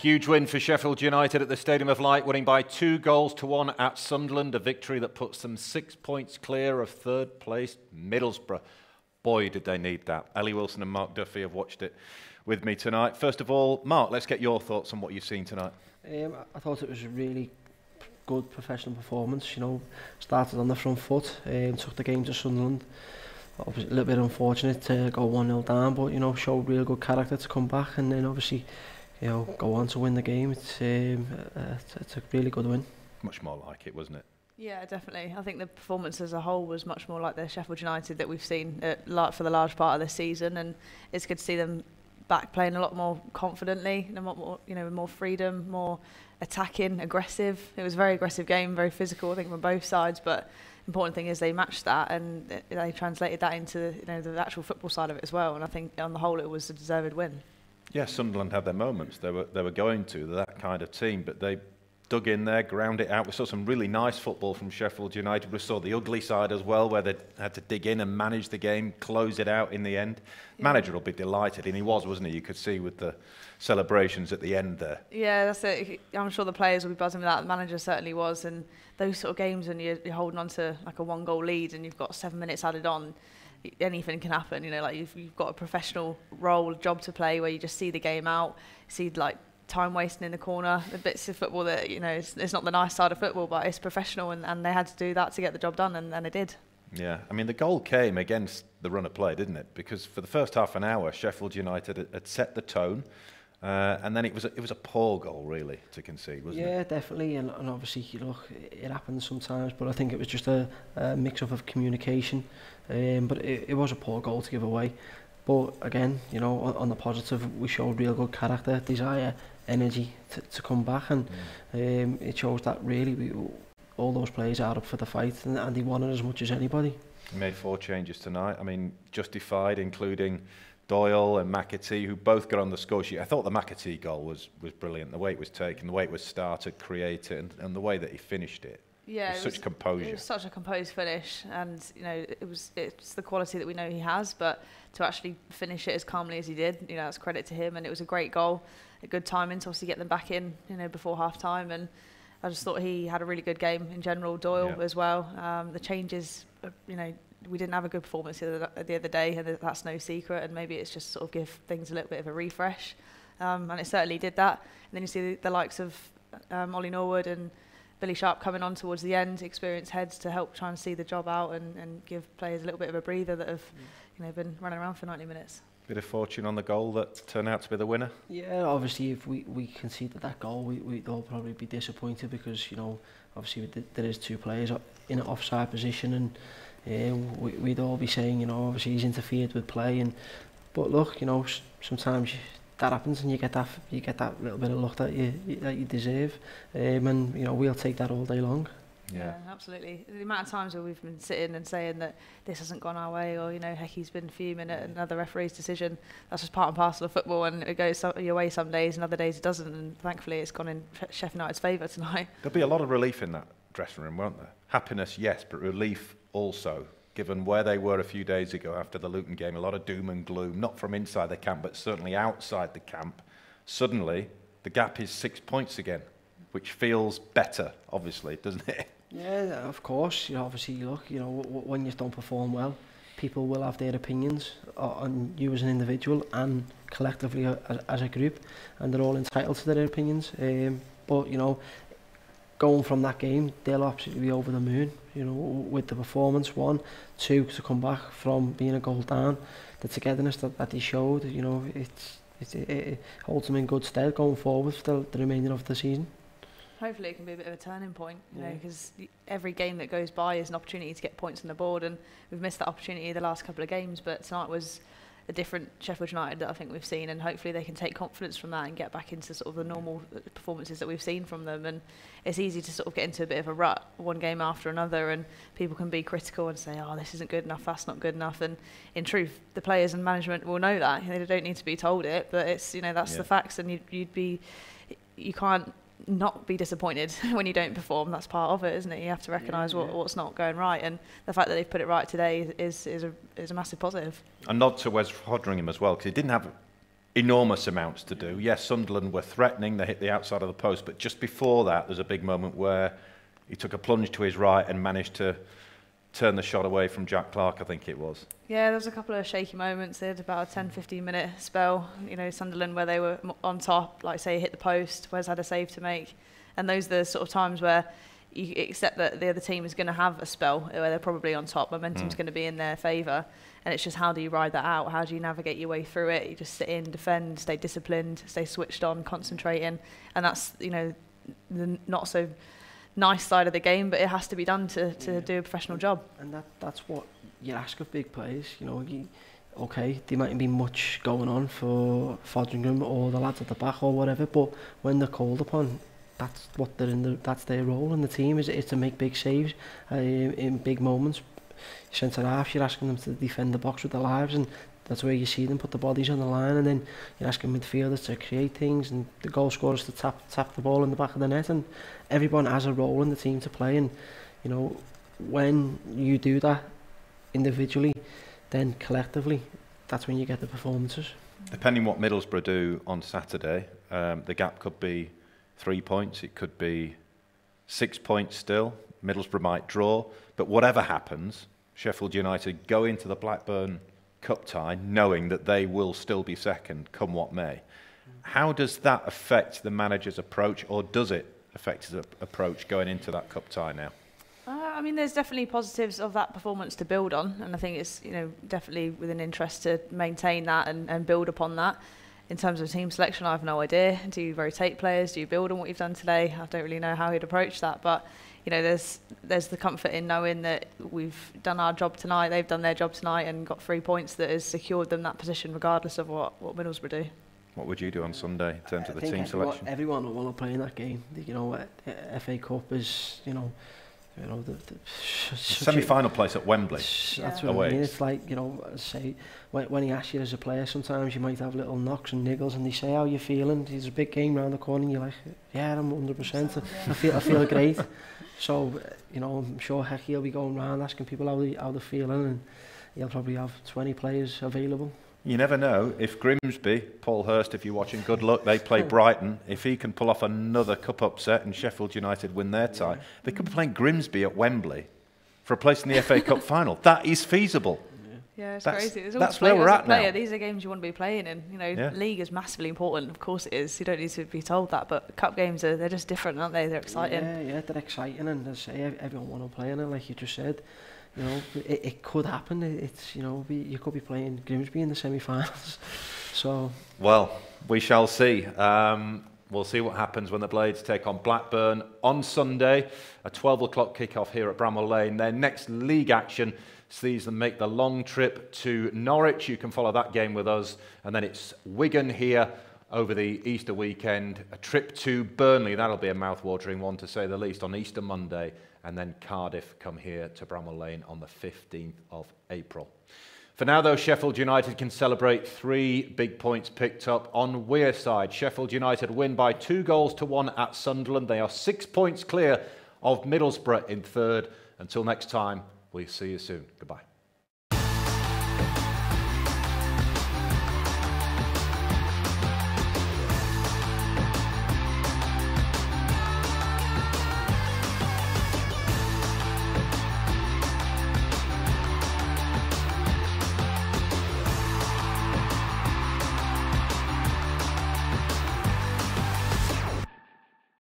Huge win for Sheffield United at the Stadium of Light, winning by 2-1 at Sunderland, a victory that puts them 6 points clear of third place Middlesbrough. Boy, did they need that. Ellie Wilson and Mark Duffy have watched it with me tonight. First of all, Mark, let's get your thoughts on what you've seen tonight. I thought it was a really good professional performance. You know, started on the front foot, took the game to Sunderland. Obviously, a little bit unfortunate to go 1-0 down, but you know, showed real good character to come back and then obviously, you know, go on to win the game. It's a really good win. Much more like it, wasn't it? Yeah, definitely. I think the performance as a whole was much more like the Sheffield United that we've seen for the large part of this season, and it's good to see them back playing a lot more confidently, a lot more, you know, with more freedom, more attacking, aggressive. It was a very aggressive game, very physical, I think, from both sides. But important thing is they matched that and they translated that into, you know, the actual football side of it as well. And I think on the whole, it was a deserved win. Yeah, Sunderland had their moments. They were going to. They're that kind of team, but they dug in there, ground it out. We saw some really nice football from Sheffield United. We saw the ugly side as well, where they had to dig in and manage the game, close it out in the end. Yeah. Manager will be delighted, and he was, wasn't he? You could see with the celebrations at the end there. Yeah, that's it. I'm sure the players will be buzzing with that. The manager certainly was. And those sort of games when you're holding on to like a 1-goal lead and you've got 7 minutes added on, anything can happen. You know, like you've got a professional role, job to play where you just see the game out, see like time wasting in the corner, the bits of football that, you know, it's not the nice side of football, but it's professional, and they had to do that to get the job done, and they did. Yeah, I mean, the goal came against the run of play, didn't it? Because for the first half an hour, Sheffield United had set the tone, and then it was a poor goal, really, to concede, wasn't it? Yeah, definitely, and obviously, look, it happens sometimes, but I think it was just a mix-up of communication, but it was a poor goal to give away. But again, you know, on the positive, we showed real good character, desire, energy to come back, and it shows that really all those players are up for the fight, and they want it as much as anybody. He made 4 changes tonight. I mean, justified, including Doyle and McAtee, who both got on the score sheet. I thought the McAtee goal was brilliant. The way it was taken, the way it was started, created, and the way that he finished it. Yeah, it was such composure. It was such a composed finish, and you know, it's the quality that we know he has. But to actually finish it as calmly as he did, you know, that's credit to him. And it was a great goal, a good timing to obviously get them back in, you know, before half time. And I just thought he had a really good game in general. Doyle as well. The changes, you know, we didn't have a good performance the other day, and that's no secret. And maybe it's just sort of give things a little bit of a refresh, and it certainly did that. And then you see the likes of Ollie Norwood and Billy Sharp coming on towards the end, experienced heads to help try and see the job out and give players a little bit of a breather that have, you know, been running around for 90 minutes. Bit of fortune on the goal that turned out to be the winner. Yeah, obviously if we conceded that goal, we'd all probably be disappointed because, you know, obviously there is 2 players in an offside position, and we'd all be saying, you know, obviously he's interfered with play, but look, you know, sometimes that happens and you get that little bit of luck that you deserve, and you know, we'll take that all day long. Yeah, absolutely. The amount of times where we've been sitting and saying that this hasn't gone our way, or, you know, heck, he's been fuming at another referee's decision. That's just part and parcel of football, and it goes your way some days and other days it doesn't, and thankfully it's gone in Sheffield United's favour tonight. There'll be a lot of relief in that dressing room, won't there? Happiness, yes, but relief also, given where they were a few days ago after the Luton game. A lot of doom and gloom, not from inside the camp, but certainly outside the camp. Suddenly, the gap is 6 points again, which feels better, obviously, doesn't it? Yeah, of course. You know, obviously, look, you know, when you don't perform well, people will have their opinions on you as an individual and collectively as a group, and they're all entitled to their opinions. But, you know, going from that game, they'll absolutely be over the moon, you know, with the performance, 1, 2, to come back from being a goal down, the togetherness that they showed, you know, it holds them in good stead going forward for the remainder of the season. Hopefully it can be a bit of a turning point, you know, because every game that goes by is an opportunity to get points on the board, and we've missed that opportunity the last couple of games, but tonight was a different Sheffield United that I think we've seen, and hopefully they can take confidence from that and get back into sort of the normal performances that we've seen from them. And it's easy to sort of get into a bit of a rut, one game after another, and people can be critical and say, oh, this isn't good enough, that's not good enough. And in truth, the players and management will know that. You know, they don't need to be told it, but it's, you know, that's the facts, and you can't not be disappointed when you don't perform. That's part of it, isn't it? You have to recognise what's not going right, and the fact that they've put it right today is a massive positive. A nod to Wes Foderingham as well, because he didn't have enormous amounts to do. Yes, Sunderland were threatening, they hit the outside of the post, but just before that, there's a big moment where he took a plunge to his right and managed to turn the shot away from Jack Clark, I think it was. Yeah, there was a couple of shaky moments. They had about a 10-15 minute spell, Sunderland, where they were on top, like say, hit the post, Wes had a save to make. And those are the sort of times where you accept that the other team is going to have a spell where they're probably on top, momentum's going to be in their favour. And it's just, how do you ride that out? How do you navigate your way through it? You just sit in, defend, stay disciplined, stay switched on, concentrating. And that's, the not so nice side of the game, but it has to be done to do a professional job. And that's what you ask of big players. Okay, there mightn't be much going on for Fodringham or the lads at the back or whatever, but when they're called upon, that's what that's their role in the team, is to make big saves in big moments. Centre half, you're asking them to defend the box with their lives, and that's where you see them put the bodies on the line, and then you're asking midfielders to create things, and the goal scorers to tap the ball in the back of the net, and everyone has a role in the team to play. And when you do that individually, then collectively, that's when you get the performances. Depending what Middlesbrough do on Saturday, the gap could be 3 points, it could be 6 points still. Middlesbrough might draw, but whatever happens, Sheffield United go into the Blackburn Cup tie knowing that they will still be second, come what may. How does that affect the manager's approach, or does it affect his approach going into that cup tie now? There's definitely positives of that performance to build on, and I think it's definitely within interest to maintain that and build upon that. In terms of team selection, I have no idea. Do you rotate players? Do you build on what you've done today? I don't really know how he'd approach that, but there's the comfort in knowing that we've done our job tonight, they've done their job tonight, and got 3 points that has secured them that position, regardless of what Middlesbrough do. What would you do on Sunday in terms of the team selection? Everyone will want to play in that game. FA Cup is the semi-final place at Wembley. That's what I mean. It's like, say, when he asks you as a player, sometimes you might have little knocks and niggles, and they say, how you feeling? There's a big game round the corner, and you're like, yeah, I'm 100%. I feel great. So, I'm sure Hecky will be going around asking people how they're feeling, and he'll probably have 20 players available. You never know. If Grimsby, Paul Hurst, if you're watching, good luck. They play Brighton. If he can pull off another cup upset and Sheffield United win their tie, they could be playing Grimsby at Wembley for a place in the FA Cup final. That is feasible. Yeah, it's crazy. That's where we're at now. These are games you want to be playing in. League is massively important. Of course it is. You don't need to be told that. But cup games, they're just different, aren't they? They're exciting. Yeah, they're exciting. And as I say, everyone want to play in it, like you just said. It could happen. It's you could be playing Grimsby in the semi-finals. So well, we shall see. We'll see what happens when the Blades take on Blackburn on Sunday. A 12 o'clock kickoff here at Bramall Lane. Their next league action sees them make the long trip to Norwich. You can follow that game with us. And then it's Wigan here over the Easter weekend. A trip to Burnley. That'll be a mouth-watering one, to say the least, on Easter Monday. And then Cardiff come here to Bramall Lane on the 15th of April. For now, though, Sheffield United can celebrate 3 big points picked up on Weir's side. Sheffield United win by 2-1 at Sunderland. They are 6 points clear of Middlesbrough in third. Until next time, we'll see you soon. Goodbye.